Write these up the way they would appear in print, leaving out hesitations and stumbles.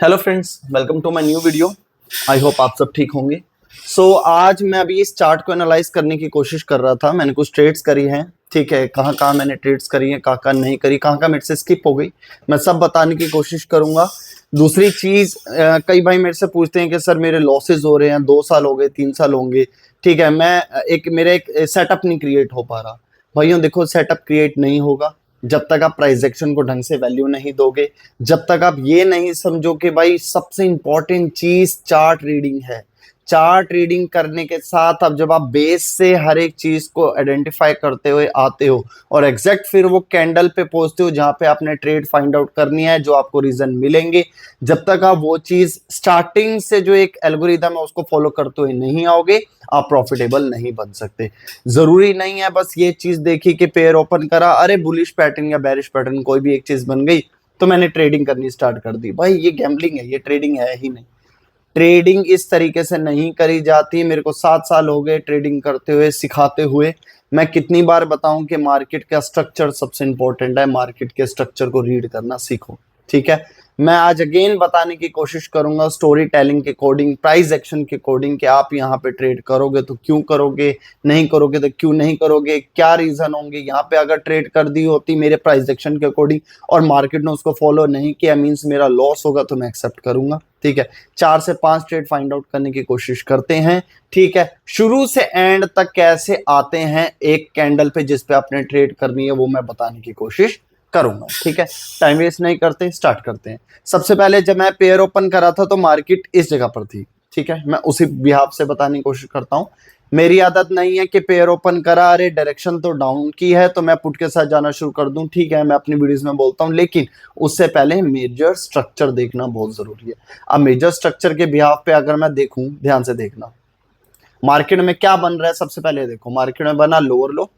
Hello friends, welcome to my new video. I hope आप सब ठीक होंगे। आज मैं अभी इस चार्ट को एनालाइज करने की कोशिश कर रहा था। मैंने कुछ ट्रेड्स करी हैं, ठीक है। कहाँ कहाँ मैंने ट्रेड्स करी हैं, कहाँ कहाँ नहीं करी, कहाँ कहाँ मेरे से स्किप हो गई, मैं सब बताने की कोशिश करूंगा। दूसरी चीज, कई भाई मेरे से पूछते हैं कि सर मेरे लॉसेज हो रहे हैं, 2 साल हो गए, 3 साल होंगे, ठीक है। मेरा एक सेटअप नहीं क्रिएट हो पा रहा। भाइयों देखो, सेटअप क्रिएट नहीं होगा जब तक आप प्राइस एक्शन को ढंग से वैल्यू नहीं दोगे, जब तक आप ये नहीं समझो कि भाई सबसे इंपॉर्टेंट चीज चार्ट रीडिंग है। चार्ट रीडिंग करने के साथ अब जब आप बेस से हर एक चीज को आइडेंटिफाई करते हुए आते हो और एग्जैक्ट फिर वो कैंडल पे पहुंचते हो जहां पे आपने ट्रेड फाइंड आउट करनी है, जो आपको रीजन मिलेंगे, जब तक आप वो चीज स्टार्टिंग से जो एक एल्गोरिदम है उसको फॉलो करते हुए नहीं आओगे, आप प्रॉफिटेबल नहीं बन सकते। जरूरी नहीं है बस ये चीज देखी कि पेयर ओपन करा, अरे बुलिश पैटर्न या बेरिश पैटर्न कोई भी एक चीज बन गई तो मैंने ट्रेडिंग करनी स्टार्ट कर दी। भाई ये गैम्बलिंग है, ये ट्रेडिंग है ही नहीं। ट्रेडिंग इस तरीके से नहीं करी जाती। मेरे को 7 साल हो गए ट्रेडिंग करते हुए, सिखाते हुए। मैं कितनी बार बताऊं कि मार्केट का स्ट्रक्चर सबसे इंपॉर्टेंट है, मार्केट के स्ट्रक्चर को रीड करना सीखो, ठीक है। मैं आज अगेन बताने की कोशिश करूंगा स्टोरी टेलिंग के अकॉर्डिंग, प्राइस एक्शन के अकॉर्डिंग, कि आप यहाँ पे ट्रेड करोगे तो क्यों करोगे, नहीं करोगे तो क्यों नहीं करोगे, क्या रीजन होंगे। यहाँ पे अगर ट्रेड कर दी होती मेरे प्राइस एक्शन के अकॉर्डिंग और मार्केट ने उसको फॉलो नहीं किया, मींस मेरा लॉस होगा, तो मैं एक्सेप्ट करूंगा, ठीक है। 4 से 5 ट्रेड फाइंड आउट करने की कोशिश करते हैं, ठीक है। शुरू से एंड तक कैसे आते हैं एक कैंडल पे जिस पे आपने ट्रेड करनी है, वो मैं बताने की कोशिश करूंगा, ठीक है। टाइम वेस्ट नहीं करते, स्टार्ट करते हैं। सबसे पहले जब मैं पेयर ओपन करा था तो मार्केट इस जगह पर थी, ठीक है। मैं उसी बिहाफ से बताने की कोशिश करता हूं। मेरी आदत नहीं है कि पेयर ओपन करा, अरे डायरेक्शन तो डाउन की है तो मैं पुट के साथ जाना शुरू कर दूं, ठीक है। मैं अपनी वीडियोस में बोलता हूं, लेकिन उससे पहले मेजर स्ट्रक्चर देखना बहुत जरूरी है। अब मेजर स्ट्रक्चर के बिहाफ पे अगर मैं देखूं, ध्यान से देखना, मार्केट में क्या बन रहा है। सबसे पहले देखो, मार्केट में बना लोअर लो,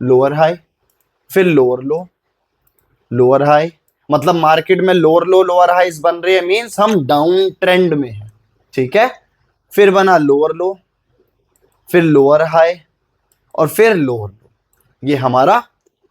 लोअर हाई, फिर लोअर लो, लोअर हाई। मतलब मार्केट में लोअर लो लोअर हाइज बन रही है, मींस हम डाउन ट्रेंड में है, ठीक है। फिर बना लोअर लो, फिर लोअर हाई और फिर लोअर लो। ये हमारा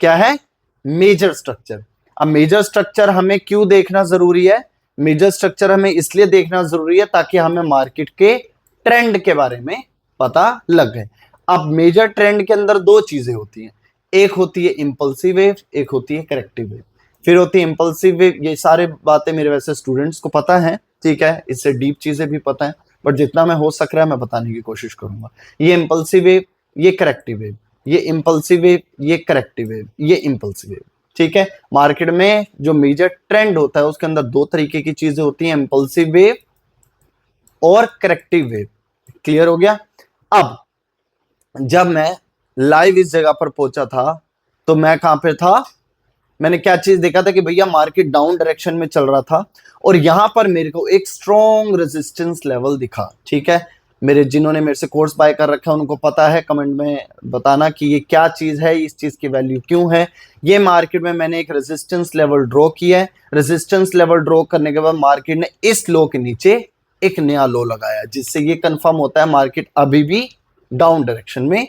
क्या है, मेजर स्ट्रक्चर। अब मेजर स्ट्रक्चर हमें क्यों देखना जरूरी है, मेजर स्ट्रक्चर हमें इसलिए देखना जरूरी है ताकि हमें मार्केट के ट्रेंड के बारे में पता लग गए। अब मेजर ट्रेंड के अंदर 2 चीजें होती हैं, एक होती है इंपल्सिव वेव, एक होती है करेक्टिव वेव। फिर होती है इंपल्सिव वेव, ये सारे बातें मेरे वैसे स्टूडेंट्स को पता है, ठीक है। इससे डीप चीजें भी पता है, बट जितना मैं हो सक रहा है मैं बताने की कोशिश करूंगा। ये इंपल्सिव वेव, ये करेक्टिव वेव, ये इंपल्सिव वेव, ये करेक्टिव वेव, ये इंपल्सिव वेव, ठीक है। मार्केट में जो मेजर ट्रेंड होता है उसके अंदर 2 तरीके की चीजें होती हैं, इंपल्सिव वेव और करेक्टिव वेव। क्लियर हो गया। अब जब मैं लाइव इस जगह पर पहुंचा था तो मैं कहां पे था, मैंने क्या चीज देखा था कि भैया मार्केट डाउन डायरेक्शन में चल रहा था और यहां पर मेरे को एक स्ट्रॉन्ग रेजिस्टेंस लेवल दिखा, ठीक है। मेरे जिन्होंने मेरे से कोर्स बाय कर रखा है उनको पता है, कमेंट में बताना कि ये क्या चीज है, इस चीज की वैल्यू क्यों है। ये मार्केट में मैंने एक रेजिस्टेंस लेवल ड्रॉ किया है। रेजिस्टेंस लेवल ड्रॉ करने के बाद मार्केट ने इस लो के नीचे एक नया लो लगाया, जिससे ये कंफर्म होता है मार्केट अभी भी डाउन डायरेक्शन में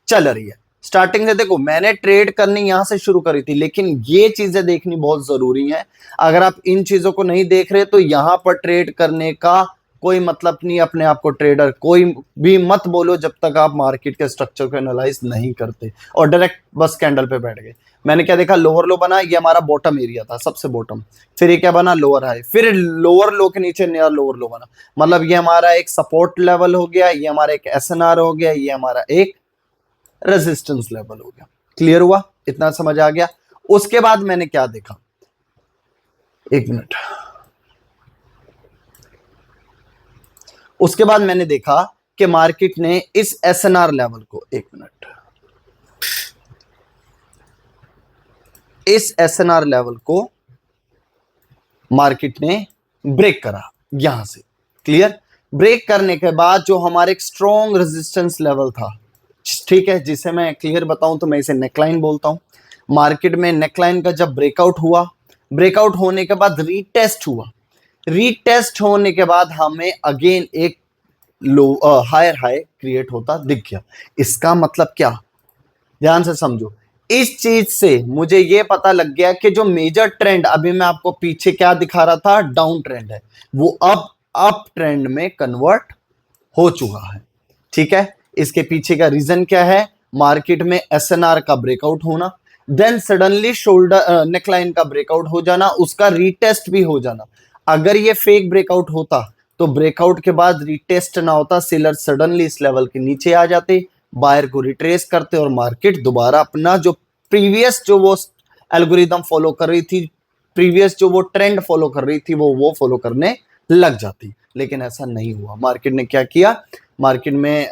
चल रही है। स्टार्टिंग से देखो, मैंने ट्रेड करनी यहां से शुरू करी थी, लेकिन ये चीजें देखनी बहुत जरूरी है। अगर आप इन चीजों को नहीं देख रहे तो यहां पर ट्रेड करने का कोई मतलब नहीं। अपने आप को ट्रेडर कोई भी मत बोलो जब तक आप मार्केट के स्ट्रक्चर को एनालाइज नहीं करते और डायरेक्ट बस कैंडल पे बैठ गए। मैंने क्या देखा, लोअर लो बना, ये हमारा बॉटम एरिया था, सबसे बॉटम। फिर ये क्या बना, लोअर हाई, फिर लोअर लो के नीचे नया लोअर लो बना। मतलब ये हमारा एक सपोर्ट लेवल हो गया, ये हमारा एक एसएनआर हो गया, ये हमारा एक रेजिस्टेंस लेवल हो गया। क्लियर हुआ, इतना समझ आ गया। उसके बाद मैंने क्या देखा, एक मिनट, उसके बाद मैंने देखा कि मार्केट ने इस एसएनआर लेवल को, एक मिनट, इस एसएनआर लेवल को मार्केट ने ब्रेक करा यहां से। क्लियर, ब्रेक करने के बाद जो हमारे एक स्ट्रॉन्ग रेजिस्टेंस लेवल था, ठीक है, जिसे मैं क्लियर बताऊं तो मैं इसे नेकलाइन बोलता हूं। मार्केट में नेकलाइन का जब ब्रेकआउट हुआ, ब्रेकआउट होने के बाद रीटेस्ट हुआ, रीटेस्ट होने के बाद हमें अगेन एक लो हायर हाई क्रिएट होता दिख गया। इसका मतलब क्या, ध्यान से समझो, इस चीज से मुझे ये पता लग गया कि जो मेजर ट्रेंड अभी मैं आपको पीछे क्या दिखा रहा था, डाउन ट्रेंड है, वो अब अप ट्रेंड में कन्वर्ट हो चुका है। ठीक है, इसके पीछे का रीजन क्या है, मार्केट में एसएनआर का ब्रेकआउट होना, देन सडनली शोल्डर नेकलाइन का ब्रेकआउट हो जाना, उसका रीटेस्ट भी हो जाना। अगर ये फेक ब्रेकआउट होता तो ब्रेकआउट के बाद रीटेस्ट ना होता, सेलर सडनली इस लेवल के नीचे आ जाते, बायर को रिट्रेस करते और मार्केट दोबारा अपना जो प्रीवियस जो वो एल्गोरिदम फॉलो कर रही थी, प्रीवियस जो वो ट्रेंड फॉलो कर रही थी वो फॉलो करने लग जाती। लेकिन ऐसा नहीं हुआ। मार्केट ने क्या किया, मार्केट में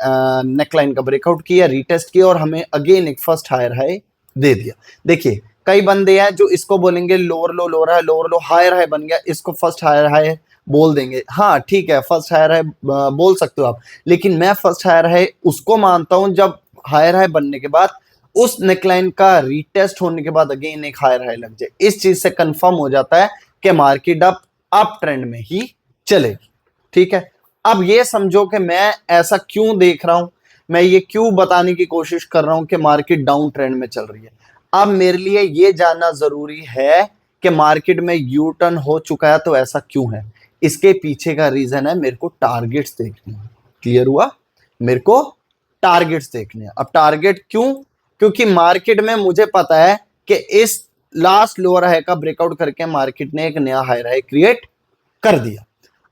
नेकलाइन का ब्रेकआउट किया, रीटेस्ट किया और हमें अगेन एक फर्स्ट हायर हाई दे दिया। देखिए कई बंदे हैं जो इसको बोलेंगे lower low lower high, lower low higher high बन गया, इसको फर्स्ट हायर हाई बोल देंगे। हाँ ठीक है, फर्स्ट हायर हाई बोल सकते हो आप, लेकिन मैं फर्स्ट हायर हाई उसको मानता हूं जब हायर हाई बनने के बाद उस नेकलाइन का रीटेस्ट होने के बाद अगेन एक हायर हाई लग जाए। इस चीज से कंफर्म हो जाता है कि मार्केट अप ट्रेंड में ही चलेगी। ठीक है, अब ये समझो कि मैं ऐसा क्यों देख रहा हूं, मैं ये क्यों बताने की कोशिश कर रहा हूं कि मार्केट डाउन ट्रेंड में चल रही है। अब मेरे लिए ये जानना जरूरी है कि मार्केट में यू टर्न हो चुका है तो ऐसा क्यों है। इसके पीछे का रीजन है मेरे को टारगेट्स देखने हैं। क्लियर हुआ, मेरे को टारगेट्स देखने हैं। अब टारगेट क्यों, क्योंकि मार्केट में मुझे पता है कि इस लास्ट लोअर हाई का ब्रेकआउट करके मार्केट ने एक नया हायर हाई क्रिएट कर दिया।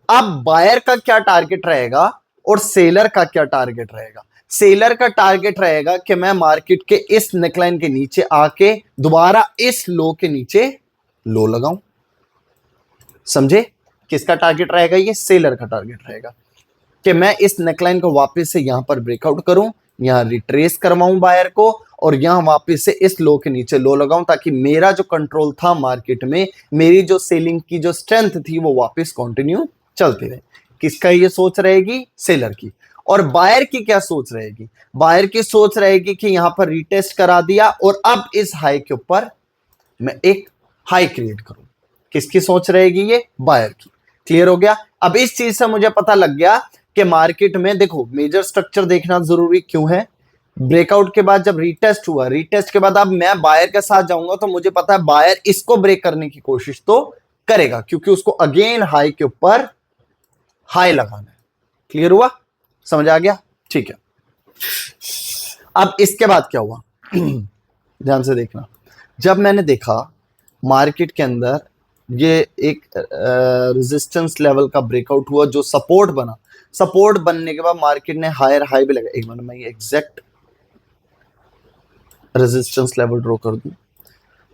अब बायर का क्या टारगेट रहेगा और सेलर का क्या टारगेट रहेगा। सेलर का टारगेट रहेगा कि मैं मार्केट के इस नेकलाइन के नीचे आके दोबारा इस लो के नीचे लो लगाऊं। समझे, किसका टारगेट रहेगा, ये सेलर का टारगेट रहेगा कि मैं इस नेकलाइन को वापस से यहां पर ब्रेकआउट करूं, यहां रिट्रेस करवाऊं बायर को और यहां वापस से इस लो के नीचे लो लगाऊं, ताकि मेरा जो कंट्रोल था मार्केट में, मेरी जो सेलिंग की जो स्ट्रेंथ थी वो वापस कंटिन्यू चलती रहे। किसका ये सोच रहेगी, सेलर की। और बायर की क्या सोच रहेगी, बायर की सोच रहेगी कि यहां पर रिटेस्ट करा दिया और अब इस हाई के ऊपर मैं एक हाई क्रिएट करूं। किसकी सोच रहेगी, ये बायर की। क्लियर हो गया। अब इस चीज से मुझे पता लग गया कि मार्केट में देखो मेजर स्ट्रक्चर देखना जरूरी क्यों है। ब्रेकआउट के बाद जब रीटेस्ट हुआ, रीटेस्ट के बाद अब मैं बायर के साथ जाऊंगा तो मुझे पता है बायर इसको ब्रेक करने की कोशिश तो करेगा, क्योंकि उसको अगेन हाई के ऊपर हाई लगाना है। क्लियर हुआ, समझ आ गया, ठीक है। अब इसके बाद क्या हुआ ध्यान से देखना। जब मैंने देखा मार्केट के अंदर ये एक रेजिस्टेंस लेवल का ब्रेकआउट हुआ जो सपोर्ट बना, सपोर्ट बनने के बाद मार्केट ने हायर हाई भी लगा। एक मिनट में ये एग्जैक्ट रेजिस्टेंस लेवल ड्रॉ कर दूं।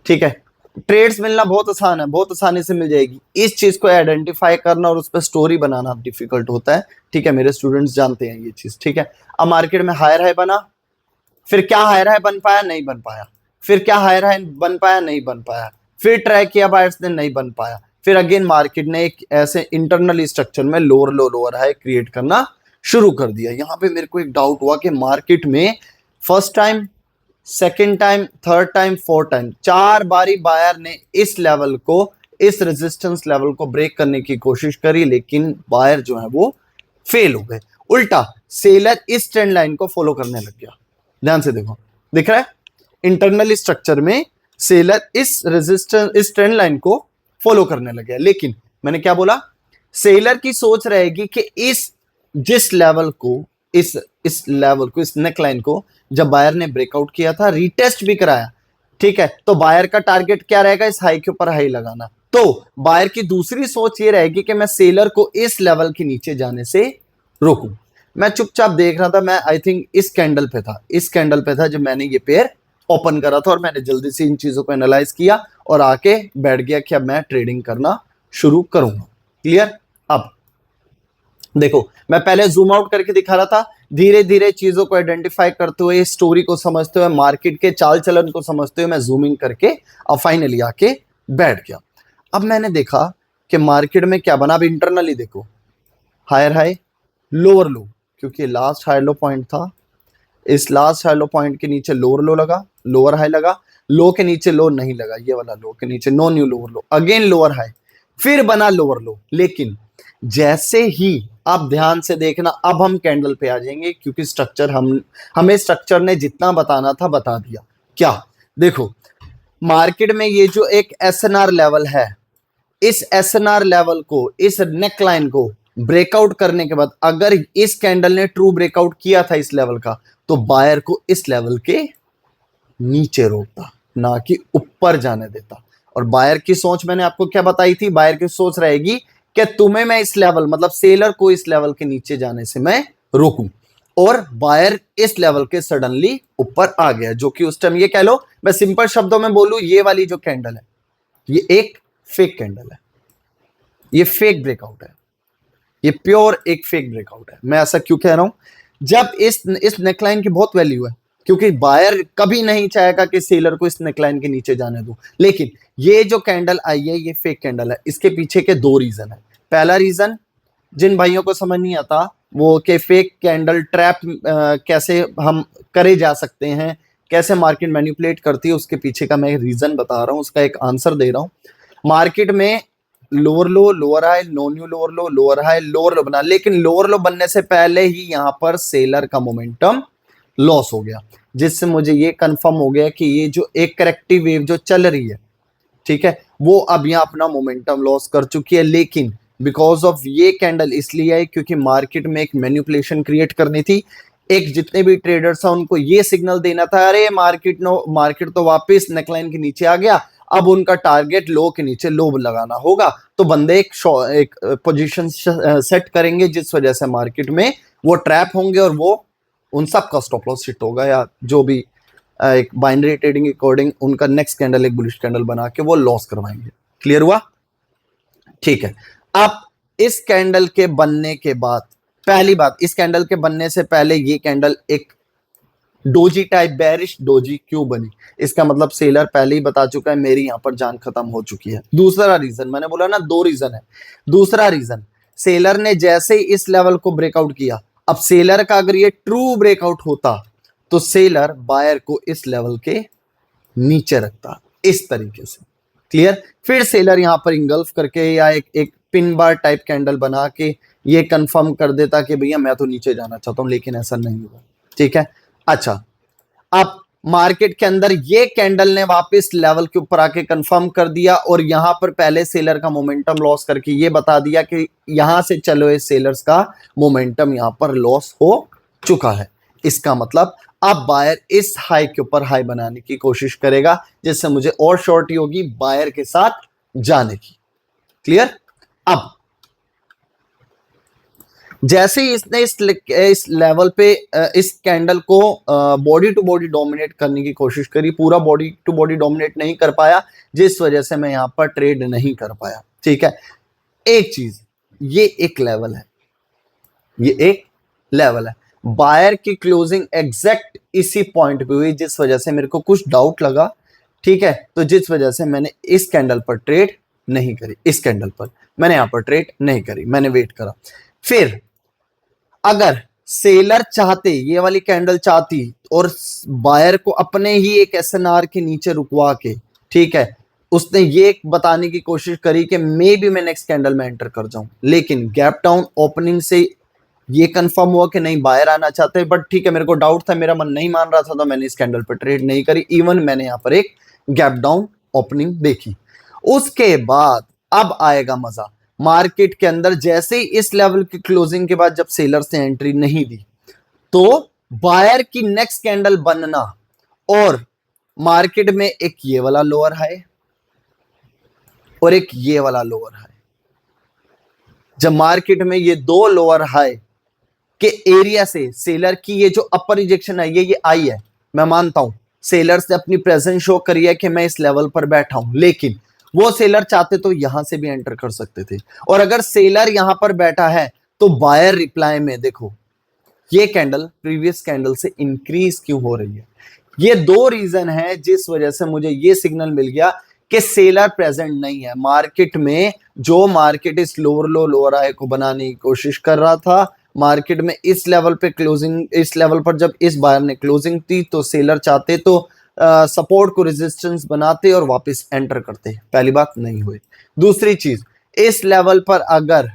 ठीक है, ट्रेड्स मिलना बहुत आसान है, बहुत आसानी से मिल जाएगी। इस चीज को आइडेंटिफाई करना और उस पर स्टोरी बनाना डिफिकल्ट होता है। ठीक है, मेरे स्टूडेंट्स जानते हैं ये चीज। ठीक है, अब मार्केट में हायर हाई बना, फिर क्या हायर हाई बन पाया, नहीं बन पाया, फिर क्या हायर हाई बन पाया, नहीं बन पाया, फिर ट्राई किया बायर्स ने, नहीं बन पाया, फिर अगेन मार्केट ने एक ऐसे इंटरनल स्ट्रक्चर में lower low lower high create करना शुरू कर दिया। यहां पे मेरे को एक डाउट हुआ कि मार्केट में first time, second time, third time, fourth time, 4 बारी बायर ने इस लेवल को, इस रेजिस्टेंस लेवल को ब्रेक करने की कोशिश करी, लेकिन बायर जो है वो फेल हो गए। उल्टा सेलर इस ट्रेंड लाइन को फॉलो करने लग गया। ध्यान से देखो, दिख रहा है इंटरनल स्ट्रक्चर में सेलर इस रेजिस्टेंस, इस ट्रेंड लाइन को फॉलो करने लग गया। लेकिन मैंने क्या बोला, सेलर की सोच रहेगी कि इस जिस लेवल को, इस लेवल को, इस नेक लाइन को जब बायर ने ब्रेकआउट किया था, रीटेस्ट भी कराया, ठीक है, तो बायर का टारगेट क्या रहेगा, इस हाई के ऊपर हाई लगाना। तो बायर की दूसरी सोच ये रहेगी कि मैं सेलर को इस लेवल के नीचे जाने से रोकूं। मैं चुपचाप देख रहा था, मैं आई थिंक इस कैंडल पे था, इस कैंडल पे था जब मैंने ये पेयर ओपन करा था और मैंने जल्दी से इन चीजों को एनालाइज किया और आके बैठ गया कि अब मैं ट्रेडिंग करना शुरू करूंगा। क्लियर। अब देखो मैं पहले जूम आउट करके दिखा रहा था, धीरे धीरे चीजों को आइडेंटिफाई करते हुए, स्टोरी को समझते हुए, मार्केट के चाल चलन को समझते हुए मैं जूमिंग करके अब फाइनली आके बैठ गया। अब मैंने देखा कि मार्केट में क्या बना। अब इंटरनली देखो, हायर हाई, लोअर लो, क्योंकि लास्ट हाई लो पॉइंट था, इस लास्ट हाई लो पॉइंट के नीचे लोअर लो लगा, लोअर हाई लगा, लो के नीचे लो नहीं लगा, ये वाला लो के नीचे no new lower low, again lower high, फिर बना लोअर लो। लेकिन जैसे ही, आप ध्यान से देखना, अब हम कैंडल पे आ जाएंगे, क्योंकि स्ट्रक्चर हमें स्ट्रक्चर ने जितना बताना था बता दिया। क्या देखो मार्केट में ये जो एक एसएनआर लेवल है, इस एसएनआर लेवल को, इस नेकलाइन को ब्रेकआउट करने के बाद अगर इस कैंडल ने ट्रू ब्रेकआउट किया था इस लेवल का, तो बायर को इस लेवल के नीचे रोकता, ना कि ऊपर जाने देता। और बायर की सोच मैंने आपको क्या बताई थी, बायर की सोच रहेगी कि तुम्हें मैं इस लेवल, मतलब सेलर को इस लेवल के नीचे जाने से मैं रोकूं, और बायर इस लेवल के सडनली ऊपर आ गया, जो कि उस टाइम ये कह लो, मैं सिंपल शब्दों में बोलूं, ये वाली जो कैंडल है ये एक फेक कैंडल है, ये फेक ब्रेकआउट है, ये प्योर एक फेक ब्रेकआउट है। मैं ऐसा क्यों कह रहा हूं, जब इस नेकलाइन की बहुत वैल्यू है, क्योंकि बायर कभी नहीं चाहेगा कि सेलर को इस नेकलाइन के नीचे जाने दो। लेकिन ये जो कैंडल आई है ये फेक कैंडल है। इसके पीछे के दो रीजन है। पहला रीजन, जिन भाइयों को समझ नहीं आता वो कि फेक कैंडल ट्रैप कैसे हम करे जा सकते हैं, कैसे मार्केट मैनिपुलेट करती है, उसके पीछे का मैं रीजन बता रहा हूं, उसका एक आंसर दे रहा हूं। मार्केट में lower low, lower high, no new lower low, lower high, lower low बना, लेकिन लोअर लो बनने से पहले ही यहां पर सेलर का मोमेंटम लॉस हो गया, जिससे मुझे ये कंफर्म हो गया कि ये जो एक करेक्टिव वेव जो चल रही है, ठीक है, वो अब यहां अपना मोमेंटम लॉस कर चुकी है। लेकिन बिकॉज ऑफ ये कैंडल इसलिए आई क्योंकि मार्केट में एक मैनिपुलेशन क्रिएट करनी थी, एक जितने भी ट्रेडर्स हैं उनको ये सिग्नल देना था, अरे मार्केट तो वापस नेकलाइन के नीचे आ गया, अब उनका टारगेट लो के नीचे लो लगाना होगा, तो बंदे एक पोजीशन सेट करेंगे, जिस वजह से मार्केट में वो ट्रैप होंगे और वो उन सब का स्टॉप लॉस हिट होगा, या जो भी एक बाइनरी ट्रेडिंग के अकॉर्डिंग उनका नेक्स्ट कैंडल एक बुलिश कैंडल बना के वो लॉस करवाएंगे। क्लियर हुआ? ठीक है। अब इस कैंडल के बनने के बाद, पहली बात, इस कैंडल के बनने से पहले ये कैंडल एक डोजी टाइप बेरिश डोजी क्यों बनी, इसका मतलब सेलर पहले ही बता चुका है मेरी यहां पर जान खत्म हो चुकी है। दूसरा रीजन, मैंने बोला ना दो रीजन है, दूसरा रीजन, सेलर ने जैसे ही इस लेवल को ब्रेकआउट किया, अब सेलर का अगर ये ट्रू ब्रेकआउट होता तो सेलर बायर को इस लेवल के नीचे रखता, इस तरीके से। क्लियर? फिर सेलर यहां पर इंगल्फ करके या एक पिन बार टाइप कैंडल बना के ये कंफर्म कर देता कि भैया मैं तो नीचे जाना चाहता हूं, लेकिन ऐसा नहीं हुआ। ठीक है। अच्छा, अब मार्केट के अंदर ये कैंडल ने वापस लेवल के ऊपर आके कंफर्म कर दिया, और यहां पर पहले सेलर का मोमेंटम लॉस करके ये बता दिया कि यहां से चलो इस सेलर्स का मोमेंटम यहां पर लॉस हो चुका है। इसका मतलब अब बायर इस हाई के ऊपर हाई बनाने की कोशिश करेगा, जिससे मुझे और शॉर्टी होगी बायर के साथ जाने की। क्लियर? अब जैसे ही इसने इस लेवल पे इस कैंडल को बॉडी टू बॉडी डोमिनेट करने की कोशिश करी, पूरा बॉडी टू बॉडी डोमिनेट नहीं कर पाया, जिस वजह से मैं यहां पर ट्रेड नहीं कर पाया। ठीक है। एक चीज, ये एक लेवल है, ये एक लेवल है, बायर की क्लोजिंग एग्जैक्ट इसी पॉइंट पे हुई, जिस वजह से मेरे को कुछ डाउट लगा। ठीक है, तो जिस वजह से मैंने इस कैंडल पर ट्रेड नहीं करी, इस कैंडल पर मैंने यहां पर ट्रेड नहीं करी, मैंने वेट करा। फिर अगर सेलर चाहते, ये वाली कैंडल चाहती और बायर को अपने ही एक एसएनआर के नीचे रुकवा के, ठीक है, उसने ये बताने की कोशिश करी कि मे बी मैं नेक्स्ट कैंडल में एंटर कर जाऊं, लेकिन गैप डाउन ओपनिंग से ये कंफर्म हुआ कि नहीं बायर आना चाहते हैं। बट ठीक है, मेरे को डाउट था, मेरा मन नहीं मान रहा था, तो मैंने इस कैंडल पर ट्रेड नहीं करी, इवन मैंने यहां पर एक गैप डाउन ओपनिंग देखी। उसके बाद अब आएगा मजा, मार्केट के अंदर जैसे ही इस लेवल की क्लोजिंग के बाद जब सेलर्स ने एंट्री नहीं दी, तो बायर की नेक्स्ट कैंडल बनना और मार्केट में एक ये वाला लोअर हाई और एक ये वाला लोअर हाई, जब मार्केट में ये दो लोअर हाई के एरिया से सेलर की ये जो अपर रिजेक्शन है ये आई है, मैं मानता हूं सेलर्स ने अपनी प्रेजेंस शो करी है कि मैं इस लेवल पर बैठा हूं, लेकिन वो सेलर चाहते तो यहां से भी एंटर कर सकते थे। और अगर सेलर यहां पर बैठा है तो बायर रिप्लाई में देखो ये कैंडल प्रीवियस कैंडल से इंक्रीज क्यों हो रही है। ये दो रीजन है जिस वजह से मुझे ये सिग्नल मिल गया कि सेलर प्रेजेंट नहीं है मार्केट में। जो मार्केट इस लोअर लो लोअर हाई को बनाने की कोशिश कर रहा था, मार्केट में इस लेवल पे क्लोजिंग, इस लेवल पर जब इस बायर ने क्लोजिंग थी तो सेलर चाहते तो सपोर्ट को रेजिस्टेंस बनाते और वापस एंटर करते। पहली बात नहीं हुई। दूसरी चीज, इस लेवल पर अगर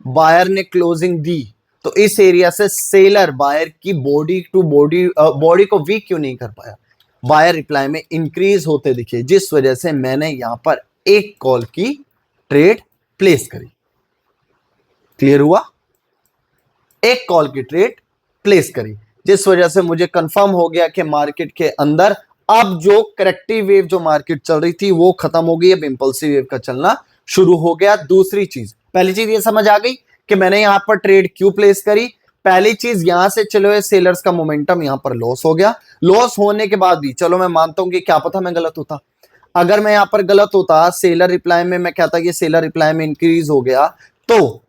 बायर ने क्लोजिंग दी तो इस एरिया से सेलर बायर की बॉडी टू बॉडी को वीक क्यों नहीं कर पाया। बायर रिप्लाई में इंक्रीज होते दिखे, जिस वजह से मैंने यहां पर एक कॉल की ट्रेड प्लेस करी। क्लियर हुआ? एक कॉल की ट्रेड प्लेस करी, जिस वजह से मुझे कंफर्म हो गया कि मार्केट के अंदर अब जो करेक्टिव वेव जो मार्केट चल रही थी वो खत्म हो गई, अब इंपल्सिव वेव का चलना शुरू हो गया। दूसरी चीज, पहली चीज ये समझ आ गई कि मैंने यहां पर ट्रेड क्यों प्लेस करी। पहली चीज, यहां से चले हुए सेलर्स का मोमेंटम यहां पर लॉस हो गया। लॉस होने के बाद भी चलो मैं मानता हूं कि क्या पता मैं गलत होता, अगर मैं यहां पर गलत होता, सेलर रिप्लाई में मैं कहता कि सेलर रिप्लाई में इंक्रीज हो गया, तो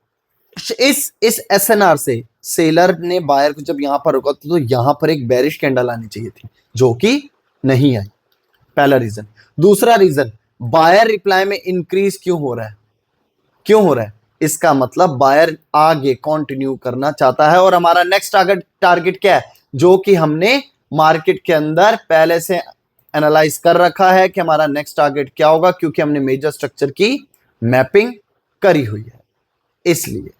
इस एसएनआर से सेलर ने बायर को जब यहां पर रोका तो यहां पर एक बेरिश कैंडल आनी चाहिए थी, जो कि नहीं आई। पहला रीजन। दूसरा रीजन, बायर रिप्लाई में इंक्रीज क्यों हो रहा है? क्यों हो रहा है? इसका मतलब बायर आगे कंटिन्यू करना चाहता है, और हमारा नेक्स्ट टारगेट क्या है, जो कि हमने मार्केट के अंदर पहले से एनालाइज कर रखा है कि हमारा नेक्स्ट टारगेट क्या होगा, क्योंकि हमने मेजर स्ट्रक्चर की मैपिंग करी हुई है। इसलिए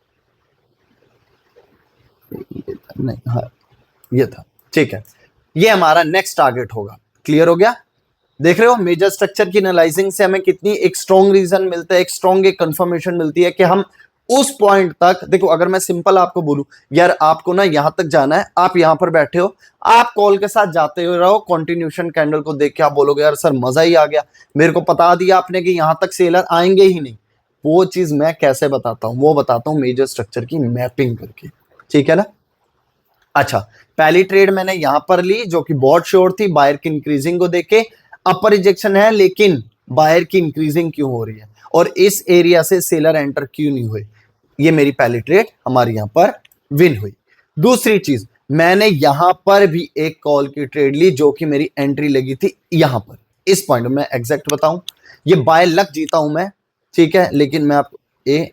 नहीं, हाँ ये था, ठीक है, ये हमारा नेक्स्ट टारगेट होगा। क्लियर हो गया? देख रहे हो मेजर स्ट्रक्चर की एनालाइजिंग से हमें कितनी एक स्ट्रॉन्ग रीजन मिलता है, एक स्ट्रॉन्ग एक कंफर्मेशन मिलती है कि हम उस पॉइंट तक, देखो अगर मैं सिंपल आपको बोलूं यार आपको ना यहां तक जाना है, आप यहां पर बैठे हो, आप कॉल के साथ जाते हो रहो, कंटिन्यूशन कैंडल को देख के आप बोलोगे यार सर मजा ही आ गया, मेरे को बता दिया आपने कि यहां तक सेलर आएंगे ही नहीं। वो चीज मैं कैसे बताता हूं? वो बताता हूं मेजर स्ट्रक्चर की मैपिंग करके, ठीक है ना। अच्छा, पहली ट्रेड मैंने यहां पर ली जो कि बहुत श्योर थी, बायर की इंक्रीजिंग को देख के। अपर रिजेक्शन है, लेकिन बायर की इंक्रीजिंग क्यों हो रही है और इस एरिया से सेलर एंटर क्यों नहीं हुए, ये मेरी पहली ट्रेड हमारी यहां पर विन हुई। दूसरी चीज, मैंने यहां पर भी एक कॉल की ट्रेड ली जो कि मेरी एंट्री लगी थी यहां पर, इस पॉइंट में एग्जैक्ट बताऊं, ये बाय लक जीता हूं मैं, ठीक है, लेकिन मैं आपको ये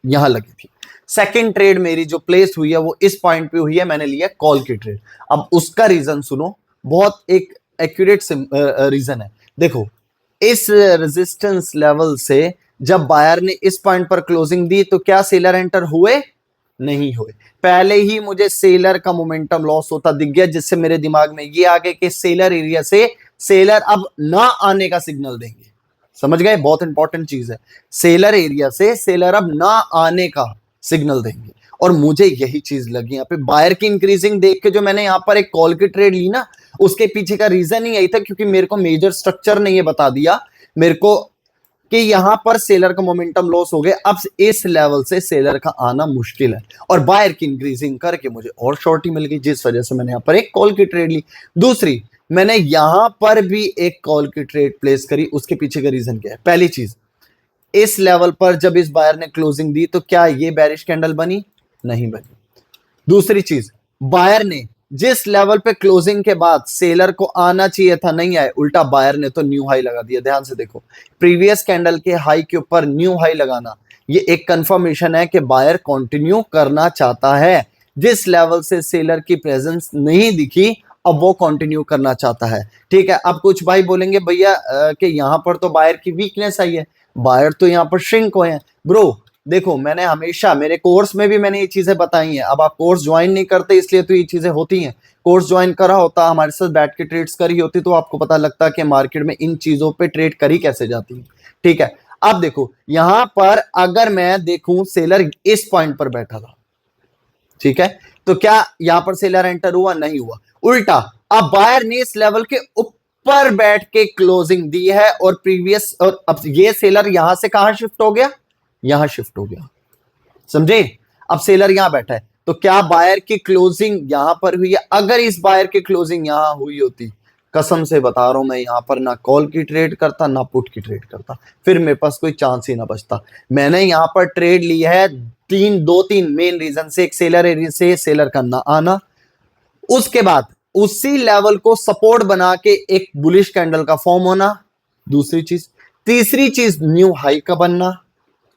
यहां लगी थी। सेकंड ट्रेड मेरी जो प्लेस हुई है वो इस पॉइंट पे हुई है, मैंने लिया कॉल की ट्रेड। अब उसका रीजन सुनो, बहुत एक एक्यूरेट रीजन है। देखो, इस रेजिस्टेंस लेवल से जब बायर ने इस पॉइंट पर क्लोजिंग दी तो क्या सेलर एंटर हुए? नहीं हुए। पहले ही मुझे सेलर का मोमेंटम लॉस होता दिख गया, जिससे मेरे दिमाग में ये आ गया कि सेलर एरिया से सेलर अब ना आने का सिग्नल देंगे। समझ गए? बहुत इंपॉर्टेंट चीज है, सेलर एरिया से सेलर अब ना आने का सिग्नल देंगे, और मुझे यही चीज लगी यहाँ पे। बायर की इंक्रीजिंग देख के जो मैंने यहाँ पर एक कॉल की ट्रेड ली ना, उसके पीछे का रीजन ही यही था, क्योंकि मेरे को मेजर स्ट्रक्चर ने ये बता दिया मेरे को कि यहां पर सेलर का मोमेंटम लॉस हो गया, अब इस लेवल से सेलर का आना मुश्किल है, और बायर की इंक्रीजिंग करके मुझे और शॉर्टी मिल गई, जिस वजह से मैंने यहां पर एक कॉल की ट्रेड ली। दूसरी, मैंने यहां पर भी एक कॉल की ट्रेड प्लेस करी, उसके पीछे का रीजन क्या है? पहली चीज, इस लेवल पर जब इस बायर ने क्लोजिंग दी तो क्या ये बेरिश कैंडल बनी? नहीं बनी। दूसरी चीज, बायर ने जिस लेवल पे क्लोजिंग के बाद सेलर को आना चाहिए था नहीं आए, उल्टा बायर ने तो न्यू हाई लगा दिया। ध्यान से देखो, प्रीवियस कैंडल के हाई के ऊपर न्यू हाई लगाना, ये एक कंफर्मेशन है कि बायर कंटिन्यू करना चाहता है। जिस लेवल से सेलर की प्रेजेंस नहीं दिखी, अब वो कंटिन्यू करना चाहता है, ठीक है। अब कुछ भाई बोलेंगे भैया कि यहां पर तो बायर की वीकनेस आई है, बायर तो यहां पर श्रिंक हुए हैं। ब्रो देखो, मैंने हमेशा मेरे कोर्स में भी मैंने ये चीजें बताई हैं। अब आप कोर्स ज्वाइन नहीं करते इसलिए तो ये चीजें होती हैं। कोर्स ज्वाइन करा होता, हमारे साथ बैठ के ट्रेड्स करी होती, तो आपको पता लगता कि मार्केट में इन चीजों पे ट्रेड करी कैसे जाती है, ठीक है। अब देखो यहां पर अगर मैं देखूं सेलर इस पॉइंट पर बैठा था, ठीक है, तो क्या यहां पर सेलर एंटर हुआ? नहीं हुआ। उल्टा अब बायर ने इस लेवल के ऊपर बैठ के क्लोजिंग दी है, और प्रीवियस, और अब ये सेलर यहां से कहां शिफ्ट हो गया? यहां शिफ्ट हो गया, समझे। अब सेलर यहां बैठा है, तो क्या बायर की क्लोजिंग यहां पर हुई है? अगर इस बायर की क्लोजिंग यहां हुई होती, कसम से बता रहा हूं मैं, यहां पर ना कॉल की ट्रेड करता ना पुट की ट्रेड करता, फिर मेरे पास कोई चांस ही ना बचता। मैंने यहां पर ट्रेड ली है दो तीन मेन रीजन से। एक, सेलर एरिया से सेलर का ना आना, उसके बाद उसी लेवल को सपोर्ट बना के एक बुलिश कैंडल का फॉर्म होना, दूसरी चीज। तीसरी चीज, न्यू हाई का बनना,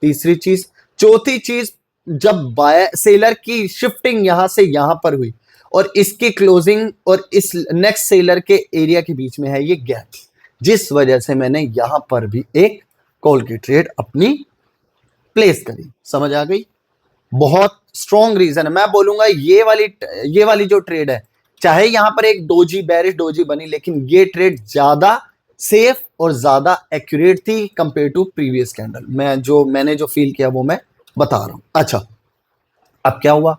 तीसरी चीज। चौथी चीज, जब बायर सेलर की शिफ्टिंग यहां से यहां पर हुई और इसकी क्लोजिंग और इस नेक्स्ट सेलर के एरिया के बीच में है ये गैप, जिस वजह से मैंने यहां पर भी एक कॉल की ट्रेड अपनी प्लेस करी। समझ आ गई? बहुत स्ट्रॉन्ग रीजन है। मैं बोलूंगा ये वाली जो ट्रेड है चाहे यहां पर एक डोजी बेरिश डोजी बनी, लेकिन ये ट्रेड ज्यादा सेफ और ज्यादा एक्यूरेट थी कंपेयर टू प्रीवियस कैंडल। मैंने जो फील किया वो मैं बता रहा हूं। अच्छा, अब क्या हुआ,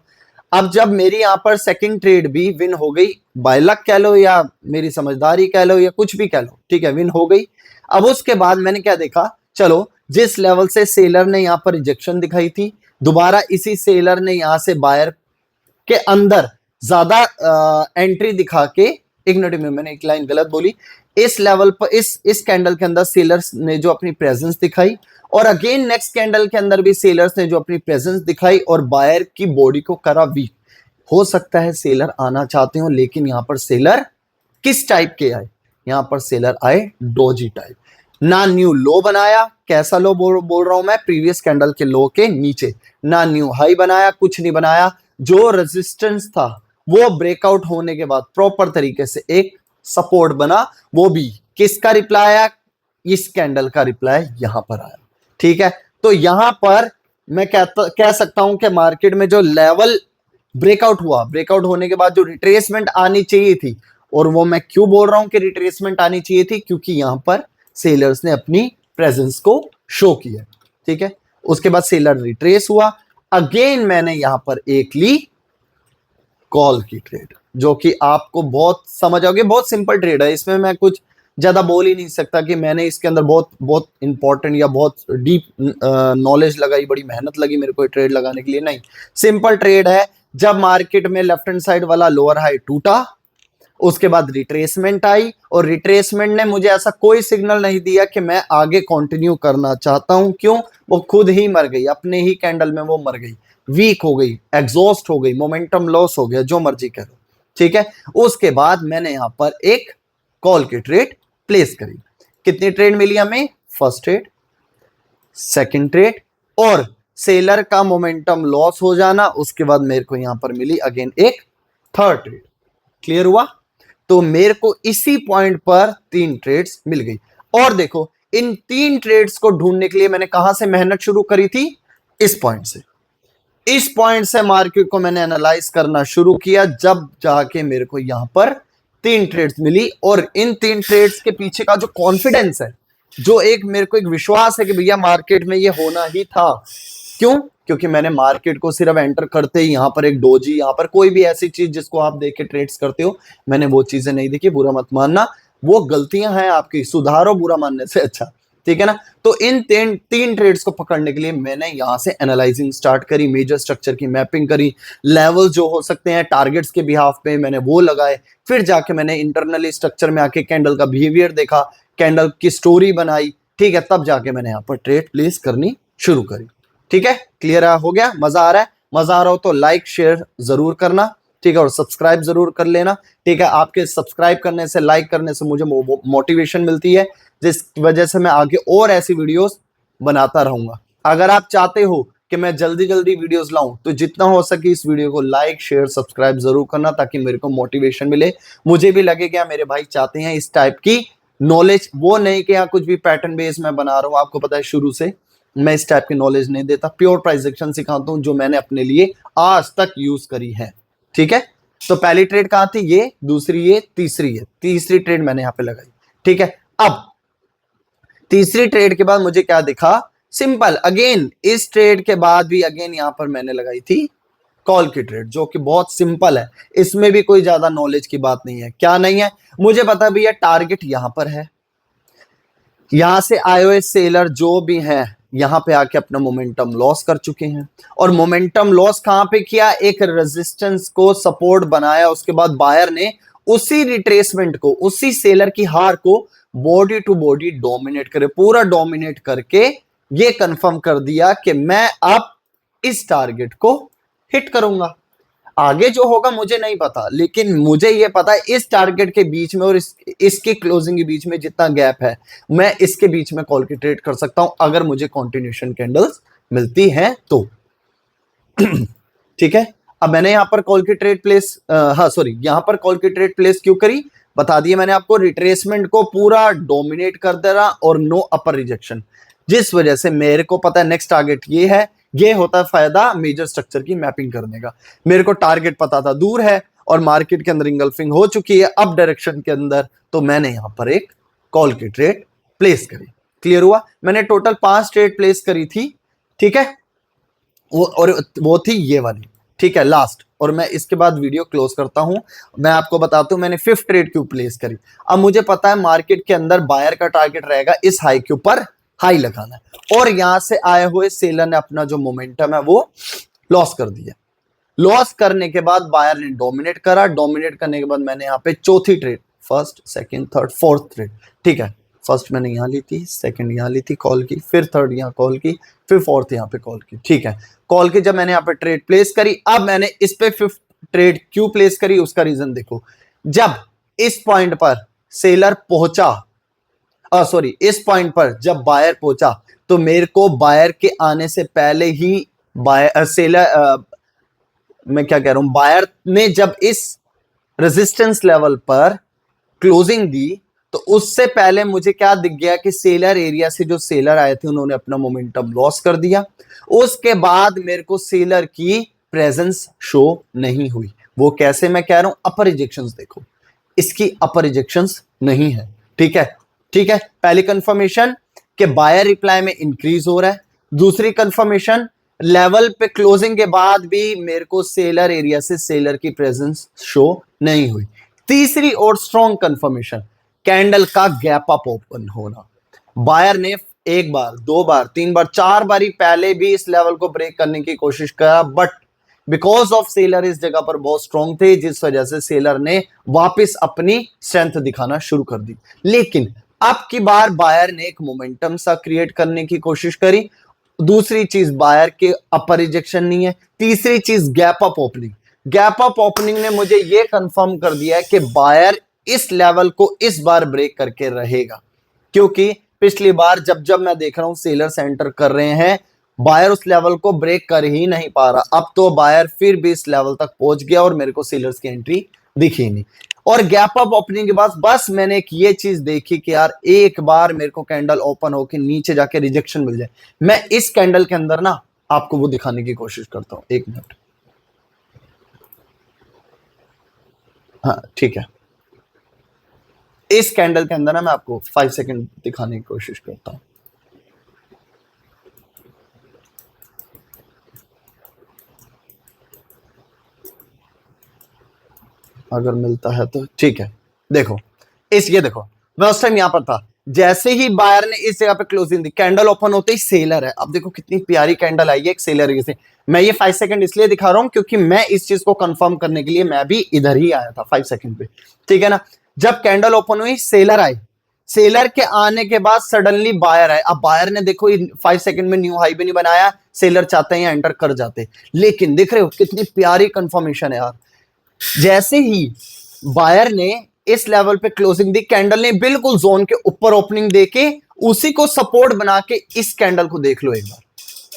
अब जब मेरी यहां पर सेकंड ट्रेड भी विन हो गई, बाय लक कह लो या मेरी समझदारी कह लो या कुछ भी कह लो, ठीक है, विन हो गई। अब उसके बाद मैंने क्या देखा, चलो जिस लेवल से सेलर ने यहां पर रिजेक्शन दिखाई थी, दोबारा इसी सेलर ने यहां से बायर के अंदर ज्यादा एंट्री दिखा के, एक मिनट में मैंने एक लाइन गलत बोली, इस लेवल पर इस कैंडल के अंदर सेलर्स ने जो अपनी प्रेजेंस दिखाई, और अगेन नेक्स्ट कैंडल के अंदर भी सेलर्स ने जो अपनी प्रेजेंस दिखाई और बायर की बॉडी को करा वीक। हो सकता है सेलर आना चाहते हो, लेकिन यहां पर सेलर किस टाइप के आए, यहां पर सेलर आए डोजी टाइप। ना न्यू लो बनाया, कैसा लो बोल रहा हूं मैं, प्रीवियस कैंडल के लो के नीचे, ना न्यू हाई बनाया, कुछ नहीं बनाया। जो रेजिस्टेंस था वो ब्रेकआउट होने के बाद प्रॉपर तरीके से एक सपोर्ट बना, वो भी किसका रिप्लाई आया, इस कैंडल का रिप्लाई यहां पर आया। ठीक है, तो यहां पर मैं कह सकता हूं कि मार्केट में जो लेवल ब्रेकआउट हुआ, ब्रेकआउट होने के बाद जो रिट्रेसमेंट आनी चाहिए थी, और वो मैं क्यों बोल रहा हूं कि रिट्रेसमेंट आनी चाहिए थी, क्योंकि यहां पर सेलर्स ने अपनी प्रेजेंस को शो किया। ठीक है, उसके बाद सेलर रिट्रेस हुआ, अगेन मैंने यहां पर एक ली कॉल की ट्रेड, जो कि आपको बहुत समझ आओगे, बहुत सिंपल ट्रेड है, इसमें मैं कुछ ज्यादा बोल ही नहीं सकता कि मैंने इसके अंदर बहुत बहुत इंपॉर्टेंट या बहुत डीप नॉलेज लगाई, बड़ी मेहनत लगी मेरे को ट्रेड लगाने के लिए, नहीं, सिंपल ट्रेड है। जब मार्केट में लेफ्ट हैंड साइड वाला लोअर हाई टूटा, उसके बाद रिट्रेसमेंट आई, और रिट्रेसमेंट ने मुझे ऐसा कोई सिग्नल नहीं दिया कि मैं आगे कंटिन्यू करना चाहता हूं। क्यों, वो खुद ही मर गई, अपने ही कैंडल में वो मर गई, वीक हो गई, एग्जॉस्ट हो गई, मोमेंटम लॉस हो गया, जो मर्जी कह लो। ठीक है, उसके बाद मैंने यहां पर एक कॉल की ट्रेड प्लेस करी। कितनी ट्रेड मिली हमें, फर्स्ट ट्रेड, सेकंड ट्रेड, और सेलर का मोमेंटम लॉस हो जाना, उसके बाद मेरे को यहां पर मिली अगेन एक थर्ड ट्रेड। क्लियर हुआ, तो मेरे को इसी पॉइंट पर 3 ट्रेड्स मिल गई। और देखो, इन 3 ट्रेड्स को ढूंढने के लिए मैंने कहां से मेहनत शुरू करी थी, इस पॉइंट से। इस पॉइंट से मार्केट को मैंने एनालाइज करना शुरू किया, जब जाके मेरे को यहां पर 3 ट्रेड्स मिली। और इन 3 ट्रेड्स के पीछे का जो कॉन्फिडेंस है, जो एक मेरे को एक विश्वास है कि भैया मार्केट में ये होना ही था। क्यों, क्योंकि मैंने मार्केट को सिर्फ एंटर करते ही यहां पर एक डोजी, यहां पर कोई भी ऐसी चीज जिसको आप देख के ट्रेड्स करते हो, मैंने वो चीजें नहीं देखी, बुरा मत मानना, वो गलतियां हैं आपकी, सुधारो बुरा मानने से अच्छा। ठीक है ना, तो इन 3 ट्रेड्स को पकड़ने के लिए मैंने यहां से एनालाइजिंग स्टार्ट करी, मेजर स्ट्रक्चर की मैपिंग करी, लेवल जो हो सकते हैं टारगेट्स के बिहाफ पे मैंने वो लगाए, फिर जाके मैंने इंटरनली स्ट्रक्चर में आके कैंडल का बिहेवियर देखा, कैंडल की स्टोरी बनाई। ठीक है, तब जाके मैंने यहां पर ट्रेड प्लेस करनी शुरू करी। ठीक है, क्लियर हो गया, मजा आ रहा है, मजा आ रहा हो तो लाइक शेयर जरूर करना। ठीक है, और सब्सक्राइब जरूर कर लेना। ठीक है, आपके सब्सक्राइब करने से, लाइक करने से मुझे मोटिवेशन मिलती है, जिस वजह से मैं आगे और ऐसी वीडियोस बनाता रहूंगा। अगर आप चाहते हो कि मैं जल्दी जल्दी वीडियोस लाऊं, तो जितना हो सके इस वीडियो को लाइक शेयर सब्सक्राइब जरूर करना, ताकि मेरे को मोटिवेशन मिले, मुझे भी लगे कि मेरे भाई चाहते हैं इस टाइप की नॉलेज, वो नहीं कि यहाँ कुछ भी पैटर्न बेस में बना रहा हूं। आपको पता है शुरू से मैं इस टाइप की नॉलेज नहीं देता, प्योर प्राइस एक्शन सिखाता हूं, जो मैंने अपने लिए आज तक यूज करी है। ठीक है, तो पहली ट्रेड कहां थी, ये, दूसरी ये, तीसरी है, तीसरी ट्रेड मैंने यहां पे लगाई। ठीक है, अब तीसरी ट्रेड के बाद मुझे क्या दिखा, सिंपल, अगेन इस ट्रेड के बाद भी अगेन यहां पर मैंने लगाई थी कॉल की ट्रेड, जो कि बहुत सिंपल है, इसमें भी कोई ज्यादा नॉलेज की बात नहीं है। क्या नहीं है, मुझे पता भैया टारगेट यहां पर है, यहां से आईओएस सेलर जो भी हैं यहां पे आके अपना मोमेंटम लॉस कर चुके हैं, और मोमेंटम लॉस कहां पे किया, एक रेजिस्टेंस को सपोर्ट बनाया, उसके बाद बायर ने उसी रिट्रेसमेंट को, उसी सेलर की हार को बॉडी टू बॉडी डोमिनेट करे, पूरा डोमिनेट करके ये कंफर्म कर दिया कि मैं अब इस टारगेट को हिट करूंगा। आगे जो होगा मुझे नहीं पता, लेकिन मुझे यह पता है इस टारगेट के बीच में और इसके क्लोजिंग के बीच में जितना गैप है, मैं इसके बीच में कॉल की ट्रेड कर सकता हूं, अगर मुझे कंटिन्यूएशन कैंडल्स मिलती हैं तो। ठीक है, अब मैंने यहां पर कॉल की ट्रेड प्लेस, यहां पर कॉल की ट्रेड प्लेस क्यों करी, बता दिया मैंने आपको, रिट्रेसमेंट को पूरा डोमिनेट कर दे रहा और नो अपर रिजेक्शन, जिस वजह से मेरे को पता है नेक्स्ट टारगेट ये है। ये होता है फायदा मेजर स्ट्रक्चर की मैपिंग करने का, मेरे को टारगेट पता था दूर है, और मार्केट के अंदर इंगल्फिंग हो चुकी है अप डायरेक्शन के अंदर, तो मैंने यहां पर एक कॉल की ट्रेड प्लेस करी। क्लियर हुआ? मैंने टोटल 5 ट्रेड प्लेस करी थी, ठीक है, वो थी ये वाली, ठीक है, लास्ट। और मैं इसके बाद वीडियो क्लोज करता हूं। मैं आपको बताता हूं मैंने 5th ट्रेड क्यों प्लेस करी। अब मुझे पता है मार्केट के अंदर बायर का टारगेट रहेगा इस हाई के ऊपर हाई लगाना है, और यहां से आए हुए सेलर ने अपना जो मोमेंटम है वो लॉस कर दिया। लॉस करने के बाद बायर ने डोमिनेट करा, डोमिनेट करने के बाद मैंने यहाँ पे चौथी trade, first second third fourth trade, ठीक है, फर्स्ट मैंने यहाँ ली थी, सेकंड यहाँ ली थी कॉल की, फिर थर्ड यहाँ कॉल की, फिर फोर्थ यहाँ पे कॉल की, ठीक है। कॉल की जब मैंने यहाँ पे ट्रेड प्लेस करी, अब मैंने इस पे 5th ट्रेड क्यों प्लेस करी उसका रीजन देखो। जब इस पॉइंट पर सेलर पहुंचा, सॉरी इस पॉइंट पर जब बायर पहुंचा, तो मेरे को बायर के आने से पहले ही सेलर मैं क्या कह रहा हूं, बायर ने जब इस रेजिस्टेंस लेवल पर क्लोजिंग दी, तो उससे पहले मुझे क्या दिख गया कि सेलर एरिया से जो सेलर आए थे उन्होंने अपना मोमेंटम लॉस कर दिया। उसके बाद मेरे को सेलर की प्रेजेंस शो नहीं हुई। वो कैसे, मैं कह रहा हूं अपर रिजेक्शंस देखो, इसकी अपर रिजेक्शंस नहीं है, ठीक है, ठीक है। पहली कंफर्मेशन कि बायर रिप्लाई में इंक्रीज हो रहा है। दूसरी कंफर्मेशन, लेवल पे क्लोजिंग के बाद भी मेरे को सेलर एरिया से सेलर की प्रेजेंस शो नहीं हुई। तीसरी और स्ट्रॉन्ग कंफर्मेशन, कैंडल का गैप अप ओपन होना। बायर ने एक बार, दो बार, तीन बार, चार बारी पहले भी इस लेवल को ब्रेक करने की कोशिश करा, बट बिकॉज ऑफ सेलर इस जगह पर बहुत स्ट्रॉन्ग थे, जिस वजह से सेलर ने वापस अपनी स्ट्रेंथ दिखाना शुरू कर दी। लेकिन अब की बार बायर ने एक मोमेंटम सा क्रिएट करने की कोशिश करी। दूसरी चीज, बायर के अपर रिजेक्शन नहीं है। तीसरी चीज, gap up opening. Gap up opening ने मुझे यह कंफर्म कर दिया है कि बायर इस लेवल को इस बार ब्रेक करके रहेगा, क्योंकि पिछली बार जब जब मैं देख रहा हूं सेलर सेंटर कर रहे हैं, बायर उस लेवल को ब्रेक कर ही नहीं पा रहा। अब तो बायर फिर भी इस लेवल तक पहुंच गया और मेरे को सेलर्स की एंट्री दिखी नहीं। और गैप अप ओपनिंग के बाद बस मैंने एक ये चीज देखी कि यार एक बार मेरे को कैंडल ओपन होके नीचे जाके रिजेक्शन मिल जाए। मैं इस कैंडल के अंदर ना आपको वो दिखाने की कोशिश करता हूं, 1 मिनट। हाँ ठीक है, इस कैंडल के अंदर ना मैं आपको 5 सेकंड दिखाने की कोशिश करता हूं। अगर मिलता है तो ठीक है। देखो ये देखो, मैं उस टाइम यहां पर था, जैसे ही बायर ने इस जगह पे क्लोजिंग दी, कैंडल ओपन होते ही सेलर है। अब देखो कितनी प्यारी कैंडल आई है एक सेलर की से। मैं ये 5 सेकंड इसलिए दिखा रहा हूं क्योंकि मैं इस चीज को कंफर्म करने के लिए मैं भी इधर ही आया था 5 सेकंड पे, ठीक है ना। जब कैंडल ओपन हुई, सेलर आए, सेलर के आने के बाद सडनली बायर आए। अब बायर ने देखो 5 सेकंड में न्यू हाई भी नहीं बनाया, सेलर चाहते हैं एंटर कर जाते, लेकिन देख रहे हो कितनी प्यारी कंफर्मेशन है यार। जैसे ही बायर ने इस लेवल पे क्लोजिंग दी, कैंडल ने बिल्कुल जोन के ऊपर ओपनिंग देके उसी को सपोर्ट बना के, इस कैंडल को देख लो एक बार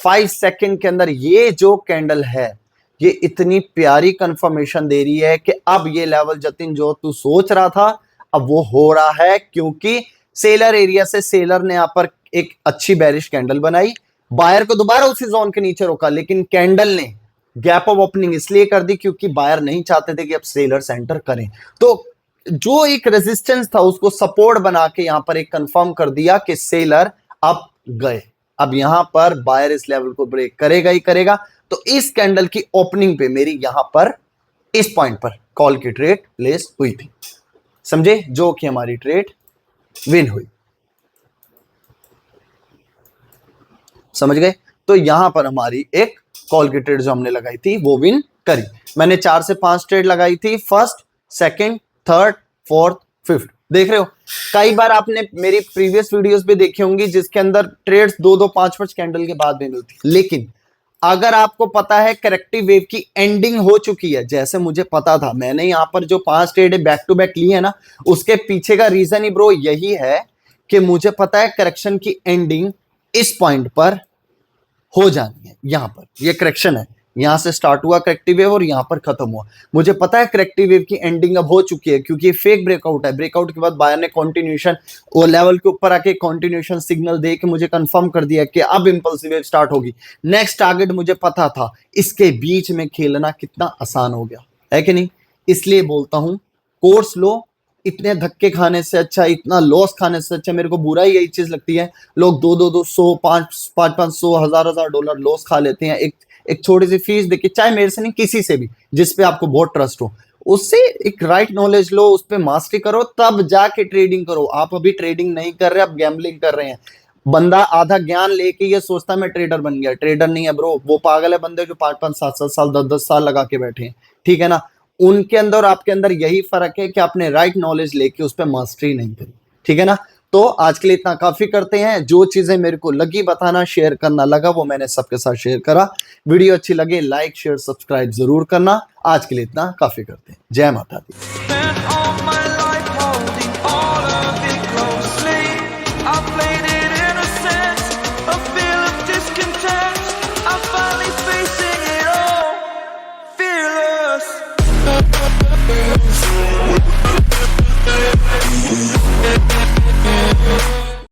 5 सेकंड के अंदर। ये जो कैंडल है ये इतनी प्यारी कंफर्मेशन दे रही है कि अब ये लेवल जतिन जो तू सोच रहा था अब वो हो रहा है, क्योंकि सेलर एरिया से सेलर ने यहां पर एक अच्छी बेरिश कैंडल बनाई, बायर को दोबारा उसी जोन के नीचे रोका, लेकिन कैंडल ने गैप ऑफ ओपनिंग इसलिए कर दी क्योंकि बायर नहीं चाहते थे कि अब सेलर सेंटर करें। तो जो एक रेजिस्टेंस था उसको सपोर्ट बना के यहां पर एक कंफर्म कर दिया कि सेलर अब गए। अब यहां पर बायर इस लेवल को ब्रेक करेगा ही करेगा। तो इस कैंडल की ओपनिंग पे मेरी यहां पर इस पॉइंट पर कॉल की ट्रेड प्लेस हुई थी, समझे, जो कि हमारी ट्रेड विन हुई, समझ गए। तो यहां पर हमारी एक कॉल की ट्रेड जो हमने लगाई थी वो विन करी। मैंने 4 से 5 ट्रेड लगाई थी, first, second, third, fourth, fifth. देख रहे हो, कई बार आपने मेरी प्रीवियस वीडियोस भी देखी होंगी जिसके अंदर ट्रेड्स 2-2, 5-5 कैंडल के बाद भी मिलती, लेकिन अगर आपको पता है करेक्टिव वेव की एंडिंग हो चुकी है, जैसे मुझे पता था, मैंने यहां पर जो 5 ट्रेड बैक टू बैक ली है ना, उसके पीछे का रीजन ही ब्रो यही है कि मुझे पता है करेक्शन की एंडिंग इस पॉइंट पर हो जानी है। यहां पर ये करेक्शन है, यहां से स्टार्ट हुआ करेक्टिव वेव और यहां पर खत्म हुआ। मुझे पता है करेक्टिव वेव की एंडिंग अब हो चुकी है क्योंकि फेक ब्रेकआउट है। ब्रेकआउट के बाद बायर ने कंटिन्यूएशन वो लेवल के ऊपर आके कंटिन्यूएशन सिग्नल दे के मुझे कंफर्म कर दिया कि अब इंपल्सिव वेव स्टार्ट होगी। नेक्स्ट टारगेट मुझे पता था, इसके बीच में खेलना कितना आसान हो गया है कि नहीं। इसलिए बोलता हूं कोर्स लो, इतने धक्के खाने से अच्छा, इतना लॉस खाने से अच्छा, मेरे को बुरा ही यही चीज लगती है, लोग 200 500 हजार डॉलर लॉस खा लेते हैं एक छोटी सी फीस देके, चाहे मेरे से नहीं किसी से भी जिस पे आपको बहुत ट्रस्ट हो, उससे एक राइट नॉलेज लो, उस पर मास्टरी करो, तब जाके ट्रेडिंग करो। आप अभी ट्रेडिंग नहीं कर रहे, आप गैम्बलिंग कर रहे हैं। बंदा आधा ज्ञान लेके ये सोचता है मैं ट्रेडर बन गया, ट्रेडर नहीं है ब्रो, वो पागल है बंदे जो 5 7 साल 10 साल लगा के बैठे हैं, ठीक है ना। उनके अंदर और आपके अंदर यही फर्क है कि आपने राइट नॉलेज लेके उस पर मास्टरी नहीं करी, ठीक है ना। तो आज के लिए इतना काफी करते हैं। जो चीजें मेरे को लगी बताना, शेयर करना लगा, वो मैंने सबके साथ शेयर करा। वीडियो अच्छी लगे लाइक शेयर सब्सक्राइब जरूर करना। आज के लिए इतना काफी करते हैं। जय माता दी। Spent all my life holding all of it closely. I played it innocent, a feel of discontent. I'm finally facing it all, fearless.